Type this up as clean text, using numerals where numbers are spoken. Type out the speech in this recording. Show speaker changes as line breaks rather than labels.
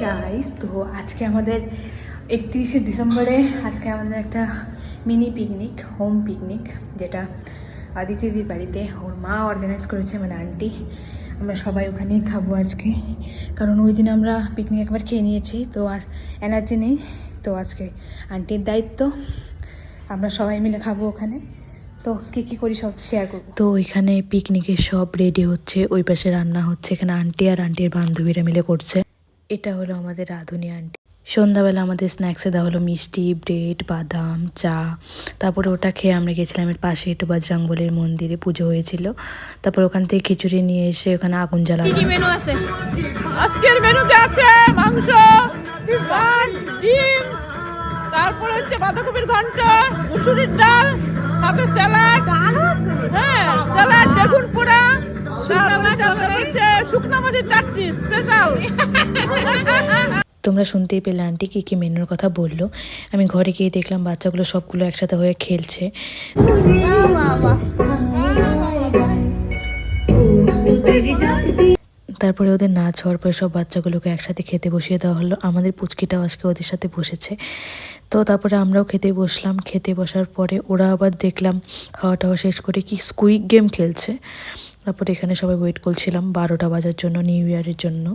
Guys, তো আজকে আমাদের 31শে ডিসেম্বরে আজকে আমাদের একটা মিনি পিকনিক, হোম পিকনিক, যেটা দিদির বাড়িতে ওর মা অর্গানাইজ করেছে, মানে আন্টি। আমরা সবাই ওখানেই খাবো আজকে, কারণ ওই দিন আমরা পিকনিক একবার খেয়ে নিয়েছি, তো আর এনার্জি নেই। তো আজকে আন্টির দায়িত্ব, আমরা সবাই মিলে খাবো ওখানে। তো কী করি সব শেয়ার করবো। তো ওইখানে পিকনিকের সব রেডি হচ্ছে, ওই পাশে রান্না হচ্ছে, এখানে আন্টি আর আন্টির বান্ধবীরা মিলে করছে। এটা হলো আমাদের রাঁধুনি আন্টি। সন্ধ্যাবেলা আমাদের স্ন্যাক্সে দেওয়া হলো মিষ্টি, ব্রেড, বাদাম, চা। তারপরে ওটা খেয়ে আমরা গেছিলাম এর পাশে একটু বজরংবলীর মন্দিরে, পুজো হয়েছিল। তারপর ওখান থেকে খিচুড়ি নিয়ে এসে ওখানে আগুন জ্বালানো।
কি মেনু আছে আজকের? মেনুতে আছে মাংস, মাছ, ডিম, তারপরে হচ্ছে বাঁধাকপির ঘন্ট, মুসুরির ডাল, সাথে স্যালাড, হ্যাঁ স্যালাড, বেগুন পোড়া, তারপরে হচ্ছে শুকনো মাছের চাটনি স্পেশাল।
তোমরা শুনতেই পেলে আন্টি কী মেনুর কথা বললো। আমি ঘরে গিয়ে দেখলাম বাচ্চাগুলো সবগুলো একসাথে হয়ে খেলছে। তারপরে ওদের নাচ হওয়ার পরে সব বাচ্চাগুলোকে একসাথে খেতে বসিয়ে দেওয়া হলো। আমাদের পুচকিটাও আজকে ওদের সাথে বসেছে। তো তারপরে আমরাও খেতে বসলাম। খেতে বসার পরে ওরা আবার দেখলাম খাওয়া টাওয়া শেষ করে কি স্কুইক গেম খেলছে। তারপরে এখানে সবাই ওয়েট করছিলাম 12টা বাজার জন্য, নিউ ইয়ারের জন্য।